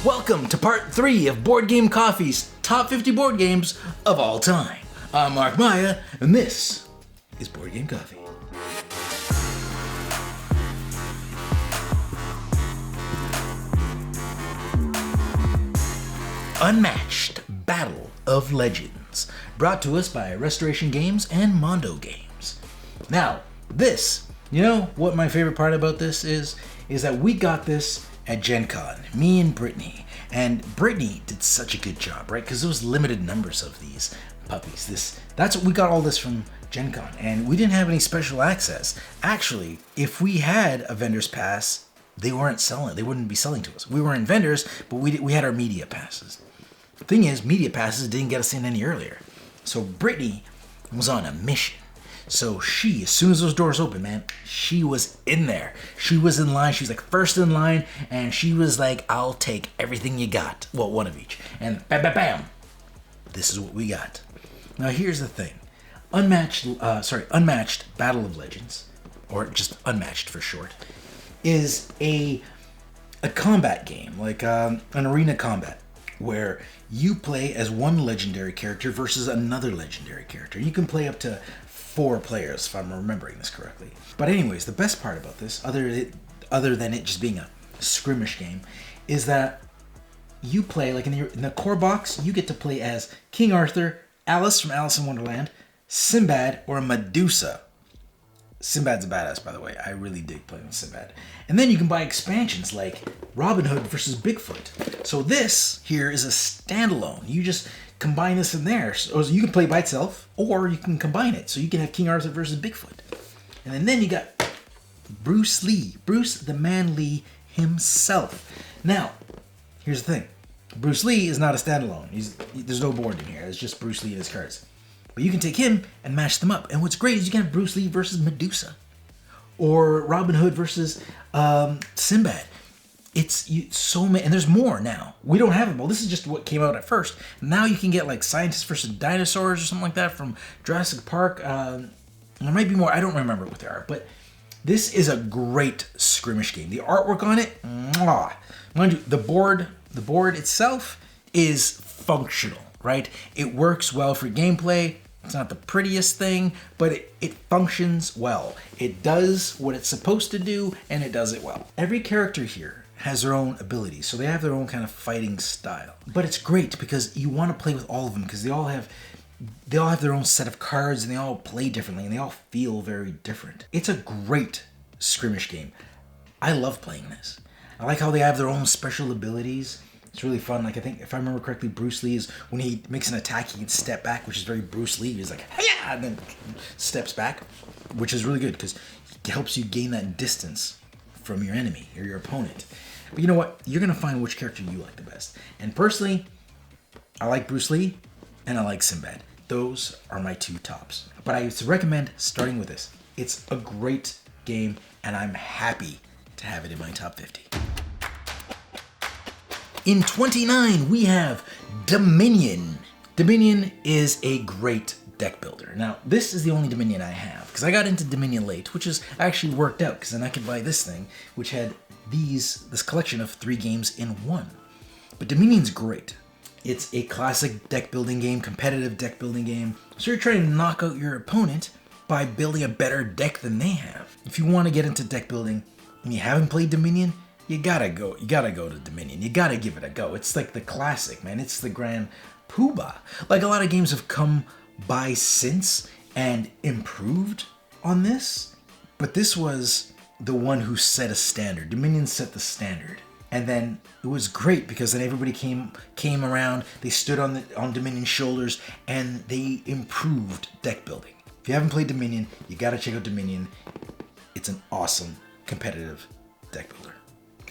Welcome to part 3 of Board Game Coffee's top 50 board games of all time. I'm Mark Maya, and this is Board Game Coffee. Unmatched Battle of Legends, brought to us by Restoration Games and Mondo Games. Now, this, you know what my favorite part about this is that we got this at Gen Con, me and Brittany. And Brittany did such a good job, right? Because there was limited numbers of these puppies. That's what we got all this from Gen Con, and we didn't have any special access. Actually, if we had a vendor's pass, they weren't selling. They wouldn't be selling to us. We weren't vendors, but we had our media passes. The thing is, media passes didn't get us in any earlier. So Brittany was on a mission. So she, as soon as those doors opened, man, she was in there. She was in line. She was like first in line, and she was like, I'll take everything you got. Well, one of each. And bam, bam, bam. This is what we got. Now, here's the thing. Unmatched Battle of Legends, or just Unmatched for short, is a combat game, like an arena combat, where you play as one legendary character versus another legendary character. You can play up to 4 players, if I'm remembering this correctly. But anyways, the best part about this, other than it just being a skirmish game, is that you play, like in the core box, you get to play as King Arthur, Alice from Alice in Wonderland, Sinbad, or Medusa. Sinbad's a badass, by the way. I really dig playing with Sinbad. And then you can buy expansions like Robin Hood versus Bigfoot. So this here is a standalone. You just combine this in there. So you can play by itself, or you can combine it. So you can have King Arthur versus Bigfoot. And then you got Bruce Lee. Bruce the Man Lee himself. Now, here's the thing. Bruce Lee is not a standalone. There's no board in here. It's just Bruce Lee and his cards. But you can take him and mash them up. And what's great is you can have Bruce Lee versus Medusa. Or Robin Hood versus Sinbad. It's so many, and there's more now. We don't have them all. This is just what came out at first. Now you can get like scientists versus dinosaurs or something like that from Jurassic Park. There might be more. I don't remember what they are. But this is a great skirmish game. The artwork on it, mwah. Mind you, the board itself is functional, right? It works well for gameplay. It's not the prettiest thing, but it functions well. It does what it's supposed to do, and it does it well. Every character here has their own abilities, so they have their own kind of fighting style. But it's great because you want to play with all of them because they all have their own set of cards, and they all play differently, and they all feel very different. It's a great skirmish game. I love playing this. I like how they have their own special abilities. It's really fun. Like, I think, if I remember correctly, Bruce Lee is, when he makes an attack, he can step back, which is very Bruce Lee. He's like, hiya, and then steps back, which is really good because it helps you gain that distance from your enemy or your opponent. But you know what? You're going to find which character you like the best. And personally, I like Bruce Lee and I like Sinbad. Those are my 2 tops. But I would recommend starting with this. It's a great game, and I'm happy to have it in my top 50. In 29, we have Dominion. Dominion is a great deck builder. Now, this is the only Dominion I have, because I got into Dominion late, which has actually worked out, because then I could buy this thing, which had this collection of 3 games in one. But Dominion's great. It's a classic deck building game, competitive deck building game. So you're trying to knock out your opponent by building a better deck than they have. If you want to get into deck building and you haven't played Dominion, you gotta go to Dominion. You gotta give it a go. It's like the classic, man. It's the grand poobah. Like, a lot of games have come by since and improved on this, but this was the one who set a standard. Dominion set the standard. And then it was great because then everybody came around, they stood on Dominion's shoulders, and they improved deck building. If you haven't played Dominion, you gotta check out Dominion. It's an awesome competitive deck builder.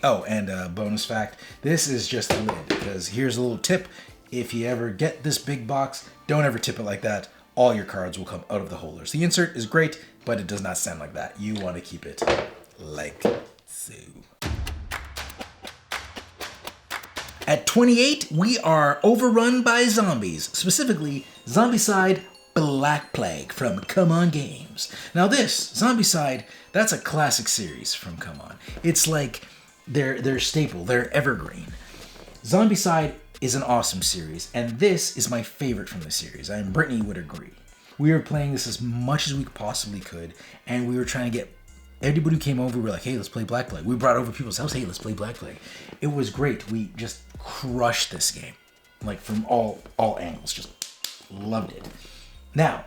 Oh, and a bonus fact, this is just the lid, because here's a little tip. If you ever get this big box, don't ever tip it like that. All your cards will come out of the holders. The insert is great, but it does not stand like that. You want to keep it like so. At 28, we are overrun by zombies, specifically Zombicide Black Plague from Come On Games. Now this, Zombicide, that's a classic series from Come On. It's like their staple, their evergreen. Zombicide is an awesome series, and this is my favorite from the series. And Brittany would agree. We were playing this as much as we possibly could, and we were trying to get everybody who came over. We were like, hey, let's play Black Plague. We brought over people's house, hey, let's play Black Plague. It was great. We just crushed this game, like from all angles. Just loved it. Now,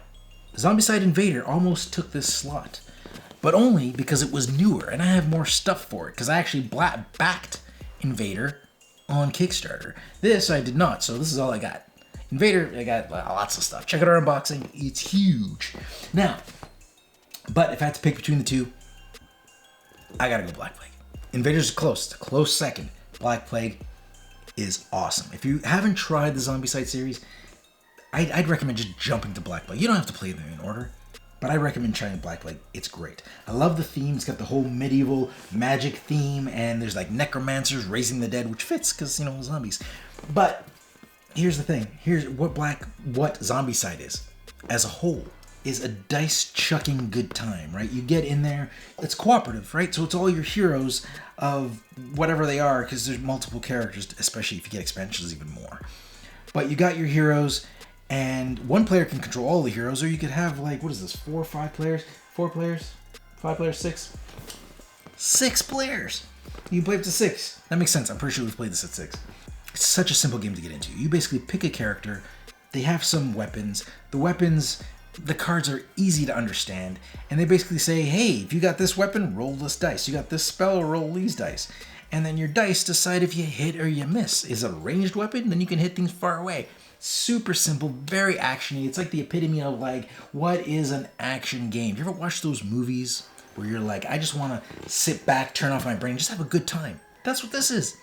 Zombicide Invader almost took this slot, but only because it was newer, and I have more stuff for it, because I actually backed Invader on Kickstarter. This I did not, so this is all I got. Invader, I got lots of stuff. Check out our unboxing. It's huge. Now, but if I had to pick between the two, I gotta go Black Plague. Invader's close. It's a close second. Black Plague is awesome. If you haven't tried the Zombicide series, I'd recommend just jumping to Black Plague. You don't have to play them in order, but I recommend trying Black Plague. It's great. I love the theme. It's got the whole medieval magic theme, and there's like necromancers raising the dead, which fits because, you know, zombies. But here's the thing. Here's what Zombicide is as a whole is a dice chucking good time, right? You get in there. It's cooperative, right? So it's all your heroes of whatever they are, because there's multiple characters, especially if you get expansions even more. But you got your heroes, and one player can control all the heroes, or you could have, like, what is this, 4 or 5 players? 4 players? 5 players? 6? 6 players! You can play up to 6. That makes sense. I'm pretty sure we've played this at 6. It's such a simple game to get into. You basically pick a character. They have some weapons. The cards are easy to understand, and they basically say, hey, if you got this weapon, roll this dice. You got this spell, roll these dice. And then your dice decide if you hit or you miss. Is it a ranged weapon? Then you can hit things far away. Super simple, very actiony. It's like the epitome of, like, what is an action game? You ever watch those movies where you're like, I just want to sit back, turn off my brain, just have a good time? That's what this is.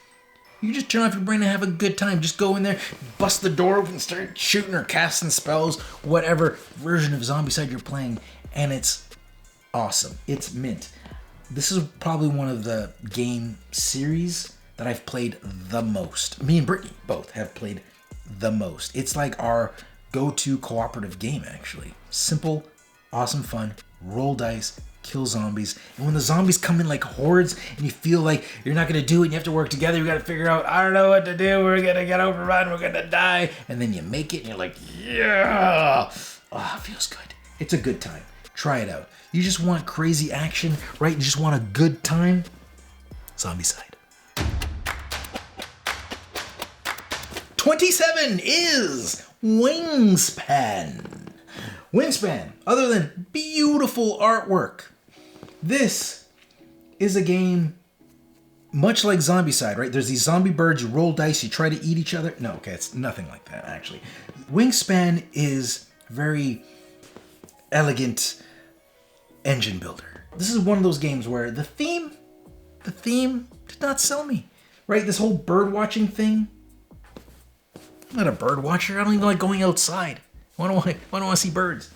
You just turn off your brain and have a good time. Just go in there, bust the door open, start shooting or casting spells, whatever version of Zombicide you're playing, and it's awesome. It's mint. This is probably one of the game series that I've played the most. Me and Brittany both have played the most. It's like our go-to cooperative game, actually. Simple, awesome fun, roll dice, kill zombies. And when the zombies come in like hordes and you feel like you're not going to do it and you have to work together, you got to figure out, I don't know what to do, we're going to get overrun, we're going to die. And then you make it and you're like, yeah! Oh, it feels good. It's a good time. Try it out. You just want crazy action, right? You just want a good time? Zombicide. 27 is Wingspan. Wingspan, other than beautiful artwork, this is a game much like Zombicide, right? There's these zombie birds, you roll dice, you try to eat each other. No, okay, it's nothing like that, actually. Wingspan is very elegant engine builder. This is one of those games where the theme did not sell me, right? This whole bird watching thing. I'm not a bird watcher. I don't even like going outside. I don't want to see birds.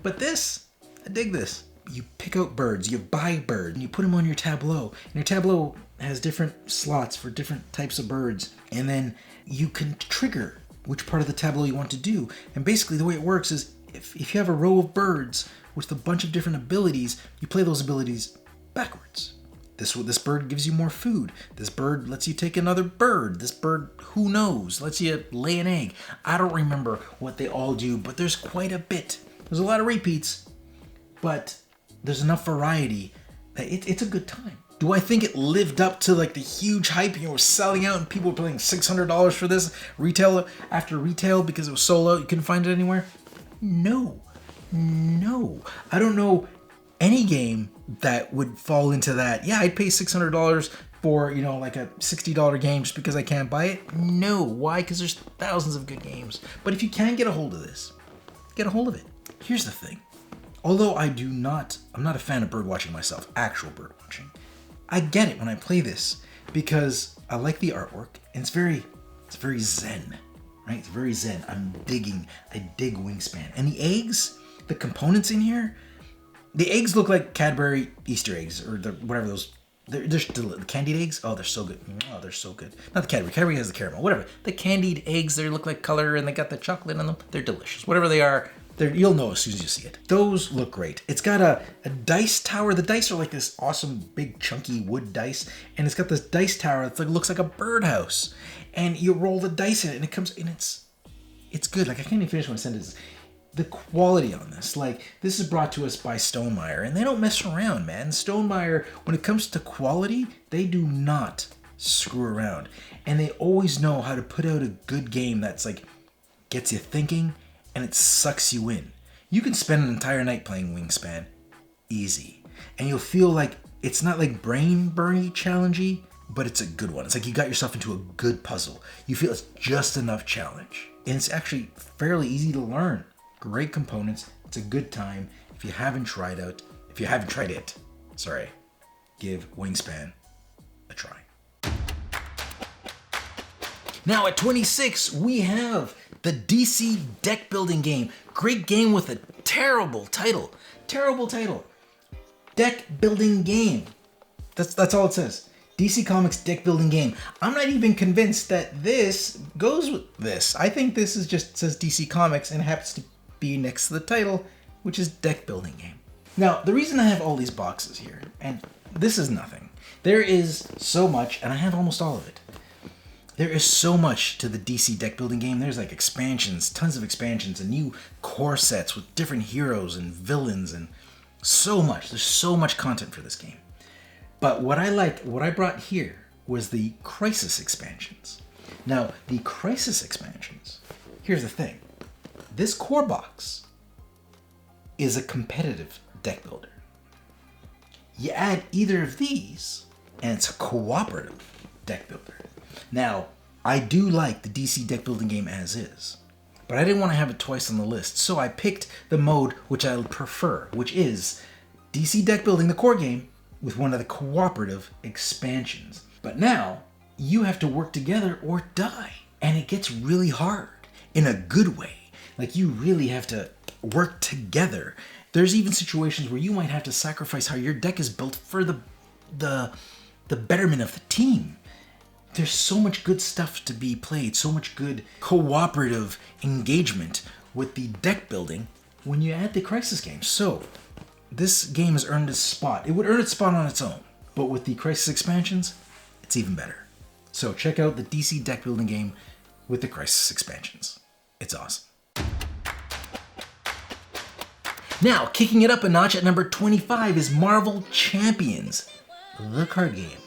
But this, I dig this. You pick out birds, you buy birds, and you put them on your tableau. And your tableau has different slots for different types of birds. And then you can trigger which part of the tableau you want to do. And basically the way it works is if you have a row of birds with a bunch of different abilities, you play those abilities backwards. This bird gives you more food. This bird lets you take another bird. This bird, who knows, lets you lay an egg. I don't remember what they all do, but there's quite a bit. There's a lot of repeats, but there's enough variety that it's a good time. Do I think it lived up to like the huge hype? You know, was selling out and people were paying $600 for this retail after retail because it was so low you couldn't find it anywhere? No. I don't know any game that would fall into that. Yeah, I'd pay $600 for, you know, like a $60 game just because I can't buy it. No. Why? Because there's thousands of good games. But if you can get a hold of this, get a hold of it. Here's the thing. Although I'm not a fan of bird watching myself, actual bird watching, I get it when I play this because I like the artwork and it's very zen, right? It's very zen. I dig Wingspan. And the eggs, the components in here, the eggs look like Cadbury Easter eggs or whatever those. They're still the candied eggs. Oh, they're so good. Oh, they're so good. Not the Cadbury. Cadbury has the caramel. Whatever. The candied eggs. They look like color and they got the chocolate in them. They're delicious. Whatever they are, You'll know as soon as you see it. Those look great. It's got a dice tower. The dice are like this awesome big chunky wood dice, and it's got this dice tower that looks like a birdhouse. And you roll the dice in it, and it comes, and it's good. Like, I can't even finish my sentence. The quality on this, like, this is brought to us by Stonemaier, and they don't mess around, man. Stonemaier, when it comes to quality, they do not screw around, and they always know how to put out a good game that's like gets you thinking and it sucks you in. You can spend an entire night playing Wingspan easy, and you'll feel like it's not like brain burny challengey, but it's a good one. It's like you got yourself into a good puzzle. You feel it's just enough challenge, and it's actually fairly easy to learn. Great components. It's a good time. If you haven't tried it, give Wingspan a try. Now at 26, we have the DC deck building game. Great game with a terrible title. Deck building game. That's all it says. DC Comics deck building game. I'm not even convinced that this goes with this. I think this is just says DC Comics and happens to be next to the title, which is deck building game. Now, the reason I have all these boxes here, and this is nothing. There is so much, and I have almost all of it. There is so much to the DC deck building game. There's like expansions, tons of expansions, and new core sets with different heroes and villains, and so much. There's so much content for this game. But what I brought here was the Crisis expansions. Now, the Crisis expansions, here's the thing. This core box is a competitive deck builder. You add either of these, and it's a cooperative deck builder. Now, I do like the DC deck building game as is, but I didn't want to have it twice on the list, so I picked the mode which I prefer, which is DC deck building, the core game, with one of the cooperative expansions. But now, you have to work together or die, and it gets really hard in a good way. Like, you really have to work together. There's even situations where you might have to sacrifice how your deck is built for the betterment of the team. There's so much good stuff to be played, so much good cooperative engagement with the deck building when you add the Crisis game. So, this game has earned its spot. It would earn its spot on its own, but with the Crisis expansions, it's even better. So check out the DC deck building game with the Crisis expansions. It's awesome. Now, kicking it up a notch at number 25 is Marvel Champions, the card game.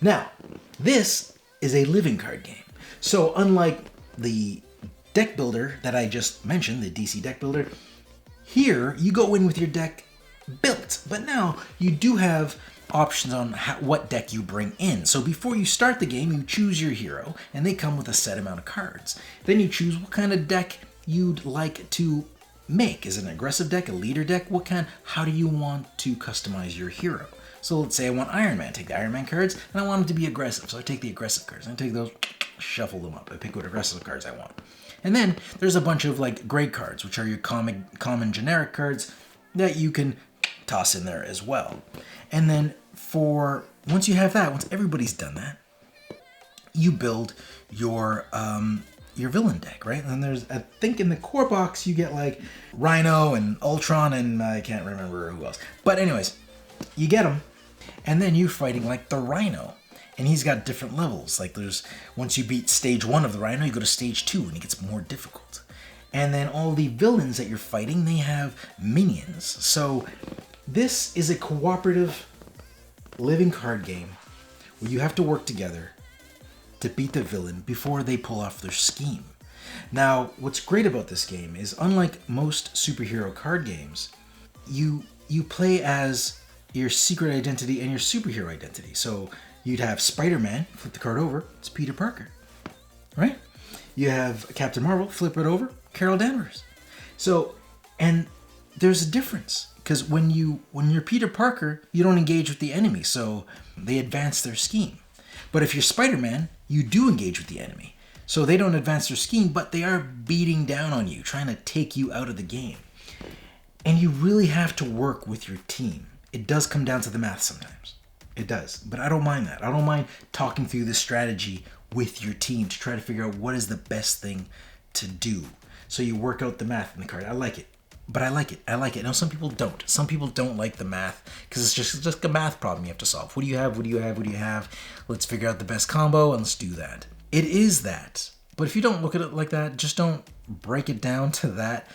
Now, this is a living card game. So unlike the deck builder that I just mentioned, the DC deck builder, here you go in with your deck built, but now you do have options on what deck you bring in. So before you start the game, you choose your hero, and they come with a set amount of cards. Then you choose what kind of deck you'd like to make. Is it an aggressive deck, a leader deck? How do you want to customize your hero? So let's say I want Iron Man. Take the Iron Man cards, and I want him to be aggressive. So I take the aggressive cards. I take those, shuffle them up. I pick what aggressive cards I want. And then there's a bunch of like gray cards, which are your common generic cards that you can toss in there as well. And then once you have that, once everybody's done that, you build your villain deck, right? And there's, I think in the core box, you get like Rhino and Ultron and I can't remember who else. But anyways, you get them, and then you're fighting like the Rhino. And he's got different levels. Like once you beat stage 1 of the Rhino, you go to stage 2 and it gets more difficult. And then all the villains that you're fighting, they have minions. So this is a cooperative living card game where you have to work together to beat the villain before they pull off their scheme. Now, what's great about this game is, unlike most superhero card games, you play as your secret identity and your superhero identity. So you'd have Spider-Man, flip the card over, it's Peter Parker, right? You have Captain Marvel, flip it over, Carol Danvers. So, and there's a difference, because when you're Peter Parker, you don't engage with the enemy, so they advance their scheme. But if you're Spider-Man, you do engage with the enemy. So they don't advance their scheme, but they are beating down on you, trying to take you out of the game. And you really have to work with your team. It does come down to the math sometimes. It does. But I don't mind that. I don't mind talking through the strategy with your team to try to figure out what is the best thing to do. So you work out the math in the card. I like it. but I like it. I like it. Now, some people don't. Some people don't like the math because it's just a math problem you have to solve. What do you have? What do you have? What do you have? Let's figure out the best combo and let's do that. It is that. But if you don't look at it like that, just don't break it down to that.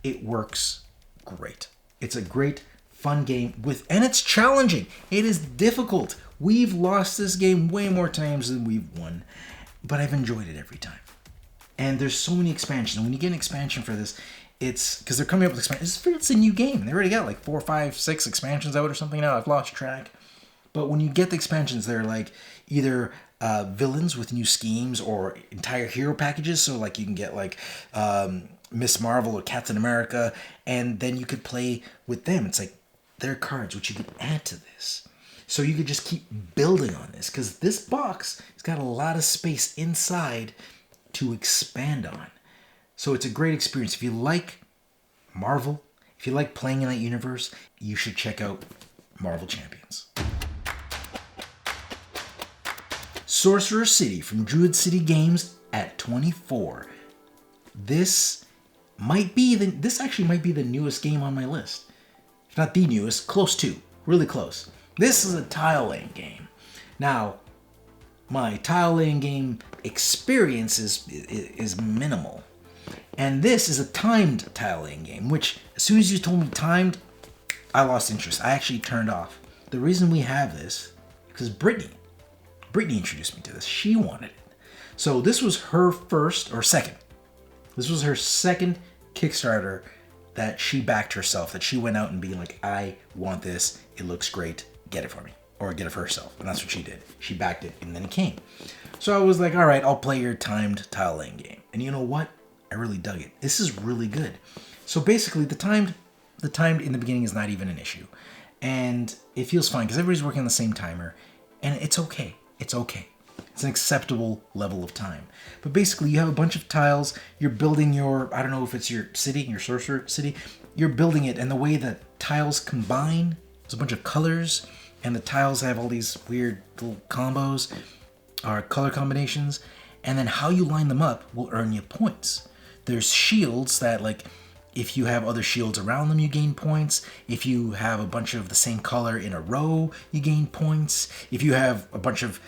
It works great. It's a great, fun game and it's challenging. It is difficult. We've lost this game way more times than we've won, but I've enjoyed it every time. And there's so many expansions. And when you get an expansion for this, it's because they're coming up with expansions. It's a new game. They already got like 4, 5, 6 expansions out or something now. I've lost track. But when you get the expansions, they're like either villains with new schemes or entire hero packages. So like you can get like Miss Marvel or Captain America, and then you could play with them. It's like their cards, which you could add to this. So you could just keep building on this because this box has got a lot of space inside to expand on. So it's a great experience. If you like Marvel, if you like playing in that universe, you should check out Marvel Champions. Sorcerer City from Druid City Games at 24. This actually might be the newest game on my list. If not the newest, close to, really close. This is a tile laying game. Now, my tile laying game experience is minimal. And this is a timed tile laying game, which as soon as you told me timed, I lost interest. I actually turned off. The reason we have this, because Brittany introduced me to this. She wanted it. So this was her second. This was her second Kickstarter that she backed herself, that she went out and being like, I want this. It looks great. Get it for me. Or get it for herself. And that's what she did. She backed it and then it came. So I was like, all right, I'll play your timed tile laying game. And you know what? I really dug it. This is really good. So basically the timed in the beginning is not even an issue. And it feels fine because everybody's working on the same timer. And it's okay. It's okay. It's an acceptable level of time. But basically you have a bunch of tiles. You're building I don't know if it's your city, your sorcerer city. You're building it, and the way that tiles combine, there's a bunch of colors, and the tiles have all these weird little combos or color combinations. And then how you line them up will earn you points. There's shields that, like, if you have other shields around them, you gain points. If you have a bunch of the same color in a row, you gain points. If you have a bunch of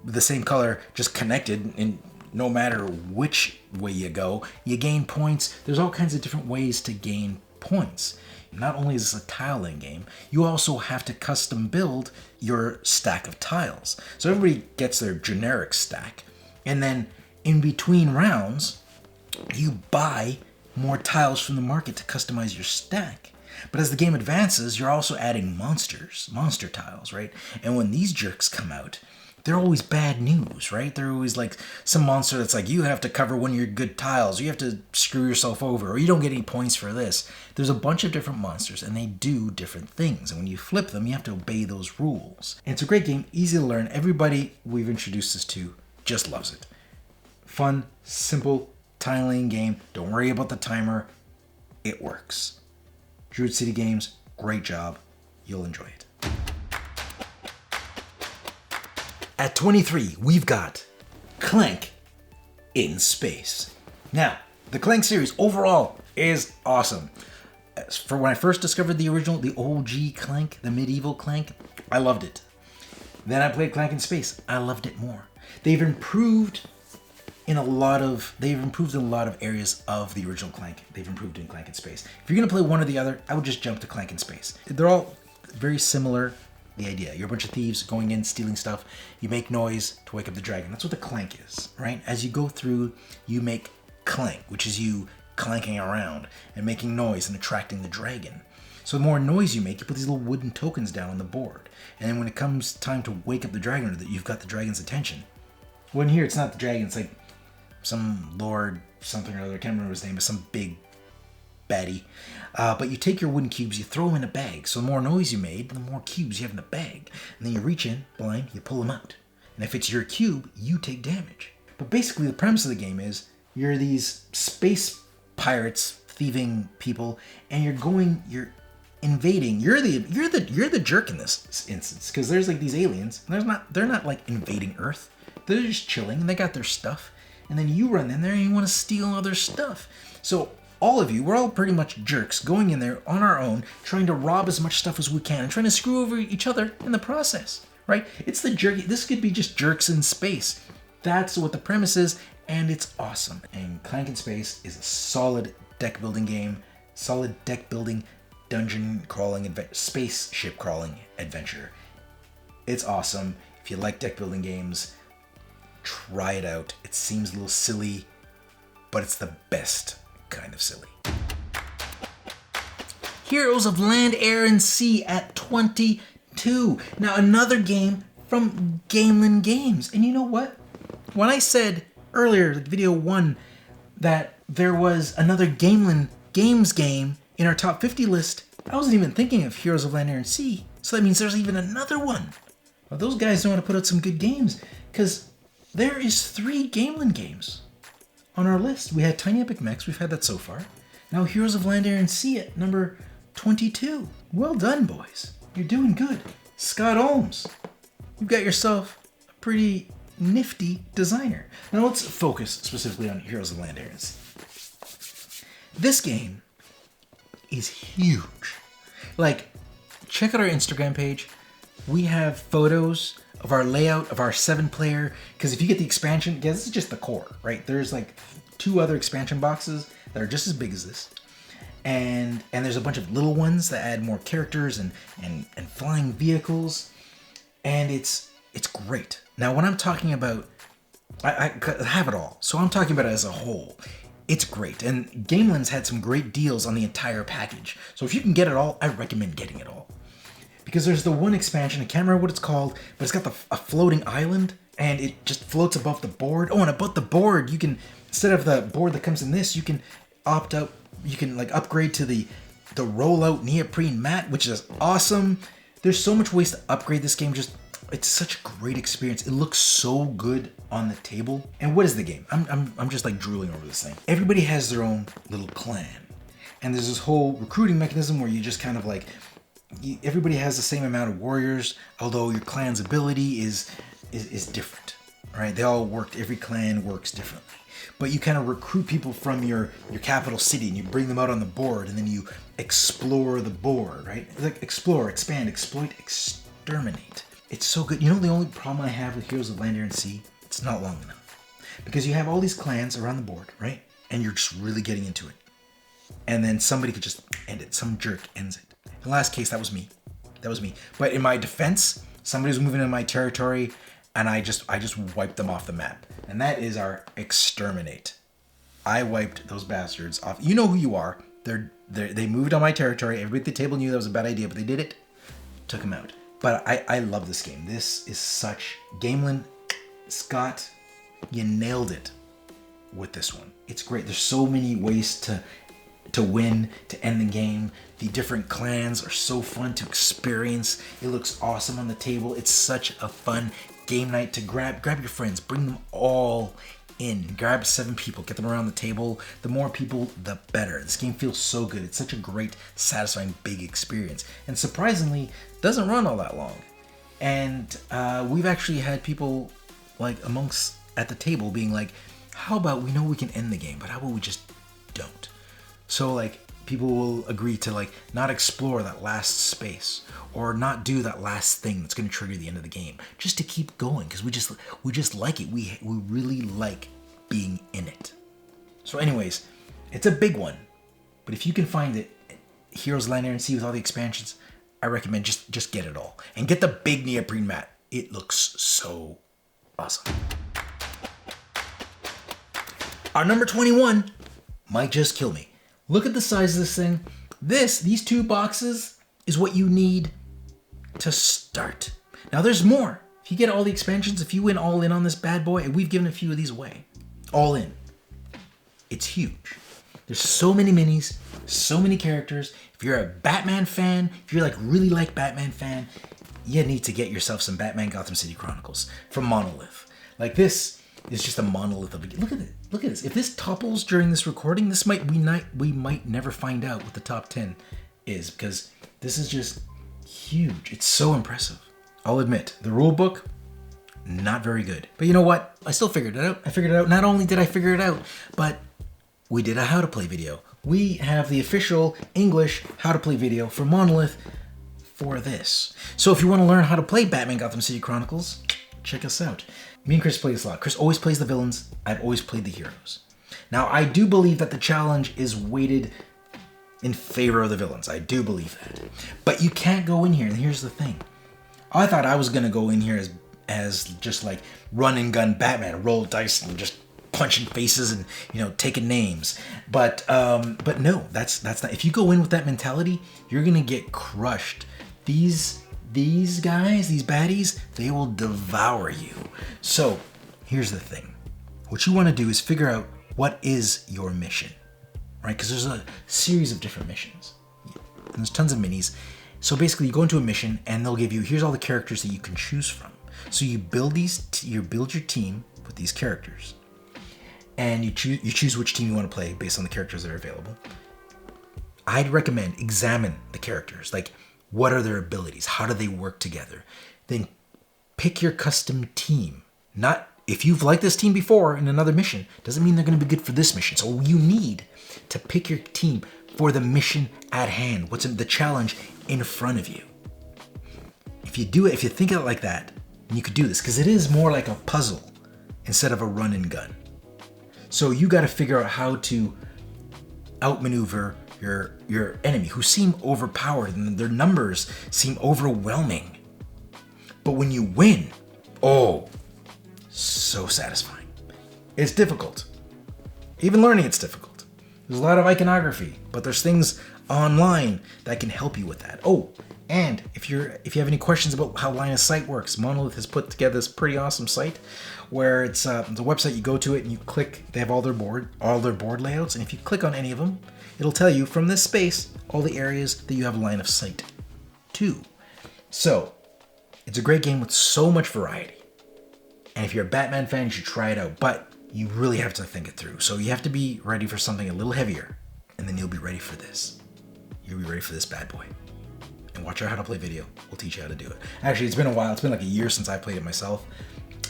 the same color just connected, and no matter which way you go, you gain points. There's all kinds of different ways to gain points. Not only is this a tile-laying game, you also have to custom build your stack of tiles. So everybody gets their generic stack, and then in between rounds, you buy more tiles from the market to customize your stack. But as the game advances, you're also adding monster tiles, right? And when these jerks come out, they're always bad news, right? They're always like some monster that's like, you have to cover one of your good tiles, or you have to screw yourself over, or you don't get any points for this. There's a bunch of different monsters, and they do different things. And when you flip them, you have to obey those rules. And it's a great game, easy to learn. Everybody we've introduced this to just loves it. Fun, simple, tile-laying game. Don't worry about the timer. It works. Druid City Games, great job. You'll enjoy it. At 23, we've got Clank in Space. Now, the Clank series overall is awesome. As for when I first discovered the OG Clank, the medieval Clank, I loved it. Then I played Clank in Space. I loved it more. They've improved in a lot of areas of the original Clank. They've improved in Clank in Space. If you're gonna play one or the other, I would just jump to Clank in Space. They're all very similar. The idea, you're a bunch of thieves going in, stealing stuff. You make noise to wake up the dragon. That's what the clank is, right? As you go through, you make clank, which is you clanking around and making noise and attracting the dragon. So the more noise you make, you put these little wooden tokens down on the board. And then when it comes time to wake up the dragon, or that you've got the dragon's attention. Well, in here, it's not the dragon. It's like some lord something or other. I can't remember his name, but some big baddie. But you take your wooden cubes, you throw them in a bag. So the more noise you made, the more cubes you have in the bag. And then you reach in, blind, you pull them out. And if it's your cube, you take damage. But basically the premise of the game is you're these space pirates, thieving people, and you're invading. You're the jerk in this instance, because there's like these aliens. And they're not like invading Earth. They're just chilling and they got their stuff. And then you run in there and you want to steal all their stuff. So all of you, we're all pretty much jerks going in there on our own, trying to rob as much stuff as we can and trying to screw over each other in the process, right? It's the jerky. This could be just jerks in space. That's what the premise is, and it's awesome. And Clank in Space is a solid deck building game, solid deck building, dungeon crawling, spaceship crawling adventure. It's awesome. If you like deck building games, try it out. It seems a little silly, but it's the best kind of silly. Heroes of Land, Air, and Sea at 22. Now another game from Gamelin Games. And you know what? When I said earlier, video 1, that there was another Gamelin Games game in our top 50 list, I wasn't even thinking of Heroes of Land, Air, and Sea. So that means there's even another one. Well, those guys know how to put out some good games, because there is 3 Gamelin games on our list. We had Tiny Epic Mechs, we've had that so far. Now Heroes of Land, Air, and Sea at number 22. Well done, boys. You're doing good. Scott Holmes, you've got yourself a pretty nifty designer. Now let's focus specifically on Heroes of Land, Air, and Sea. This game is huge. Like, check out our Instagram page. We have photos of our layout of our 7-player, because if you get the expansion, yeah, this is just the core, right? There's like 2 other expansion boxes that are just as big as this. And there's a bunch of little ones that add more characters and flying vehicles. And it's great. Now, when I'm talking about, I have it all. So I'm talking about it as a whole. It's great. And Gamelin's had some great deals on the entire package. So if you can get it all, I recommend getting it all. Because there's the one expansion, I can't remember what it's called, but it's got a floating island, and it just floats above the board. Oh, and above the board, you can, instead of the board that comes in this, you can opt out, you can like upgrade to the rollout neoprene mat, which is awesome. There's so much ways to upgrade this game. Just, it's such a great experience. It looks so good on the table. And what is the game? I'm just like drooling over this thing. Everybody has their own little clan. And there's this whole recruiting mechanism where you just kind of like, everybody has the same amount of warriors, although your clan's ability is different, right? They all work, every clan works differently. But you kind of recruit people from your capital city and you bring them out on the board and then you explore the board, right? Like explore, expand, exploit, exterminate. It's so good. You know the only problem I have with Heroes of Land, Air, and Sea? It's not long enough. Because you have all these clans around the board, right? And you're just really getting into it. And then somebody could just end it. Some jerk ends it. In the last case, that was me. But in my defense, somebody was moving into my territory and I just wiped them off the map. And that is our exterminate. I wiped those bastards off. You know who you are. They moved on my territory. Everybody at the table knew that was a bad idea, but they did it. Took them out. But I love this game. This is such... Gamelin, Scott, you nailed it with this one. It's great. There's so many ways to win, to end the game. The different clans are so fun to experience. It looks awesome on the table. It's such a fun game night to grab your friends, bring them all in. Grab 7 people, get them around the table. The more people, the better. This game feels so good. It's such a great, satisfying, big experience. And surprisingly, doesn't run all that long. And we've actually had people like amongst at the table being like, how about we know we can end the game, but how about we just don't? So like people will agree to like not explore that last space or not do that last thing that's going to trigger the end of the game, just to keep going because we just like it. We really like being in it. So anyways, it's a big one, but if you can find it, Heroes of Land, Air, and Sea with all the expansions, I recommend just get it all and get the big neoprene mat. It looks so awesome. Our number 21 might just kill me. Look at the size of this thing. These 2 boxes is what you need to start. Now there's more. If you get all the expansions, if you win all in on this bad boy, and we've given a few of these away, all in, it's huge. There's so many minis, so many characters. If you're a Batman fan, if you're like really like Batman fan, you need to get yourself some Batman Gotham City Chronicles from Monolith. Like this is just a monolith of a... Look at it. Look at this. If this topples during this recording, we might never find out what the top 10 is because this is just huge. It's so impressive. I'll admit, the rule book, not very good. But you know what? I still figured it out. Not only did I figure it out, but we did a how to play video we have the official English how to play video for Monolith for this. So if you want to learn how to play Batman Gotham City Chronicles, check us out. Me and Chris play this a lot. Chris always plays the villains. I've always played the heroes. Now, I do believe that the challenge is weighted in favor of the villains. I do believe that. But you can't go in here, and here's the thing. I thought I was going to go in here as just like run and gun Batman, roll dice and just punching faces and, you know, taking names. But no, that's not. If you go in with that mentality, you're going to get crushed. These guys, these baddies, they will devour you. So here's the thing. What you want to do is figure out what is your mission, right? Because there's a series of different missions. And there's tons of minis. So basically you go into a mission and they'll give you, here's all the characters that you can choose from. So you build you build your team with these characters. And you choose which team you want to play based on the characters that are available. I'd recommend examine the characters. Like, what are their abilities? How do they work together? Then pick your custom team. Not if you've liked this team before in another mission, doesn't mean they're going to be good for this mission. So you need to pick your team for the mission at hand. What's the challenge in front of you? If you do it, if you think of it like that, you could do this, because it is more like a puzzle instead of a run and gun. So you got to figure out how to outmaneuver your enemy, who seem overpowered and their numbers seem overwhelming. But when you win, oh, so satisfying. It's difficult. Even learning it's difficult. There's a lot of iconography, but there's things online that can help you with that. Oh, and if you have any questions about how line of sight works, Monolith has put together this pretty awesome site where it's a website. You go to it and you click. They have all their board layouts, and if you click on any of them, it'll tell you from this space all the areas that you have line of sight to. So it's a great game with so much variety. And if you're a Batman fan, you should try it out. But you really have to think it through. So you have to be ready for something a little heavier, and then you'll be ready for this. You'll be ready for this bad boy. And watch our how to play video. We'll teach you how to do it. Actually, it's been a while. It's been like a year since I played it myself.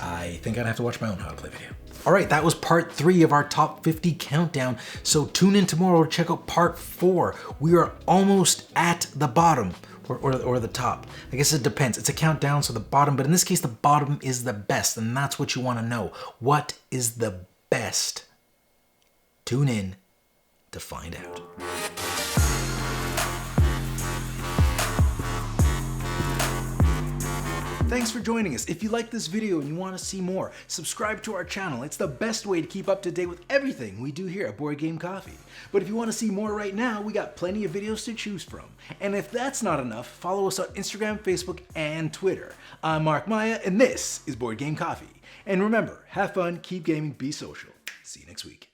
I think I'd have to watch my own how to play video. All right, that was part 3 of our top 50 countdown. So tune in tomorrow to check out part 4. We are almost at the bottom or the top. I guess it depends. It's a countdown, so the bottom, but in this case, the bottom is the best, and that's what you want to know. What is the best? Tune in to find out. Thanks for joining us. If you like this video and you want to see more, subscribe to our channel. It's the best way to keep up to date with everything we do here at Board Game Coffee. But if you want to see more right now, we got plenty of videos to choose from. And if that's not enough, follow us on Instagram, Facebook, and Twitter. I'm Mark Maya, and this is Board Game Coffee. And remember, have fun, keep gaming, be social. See you next week.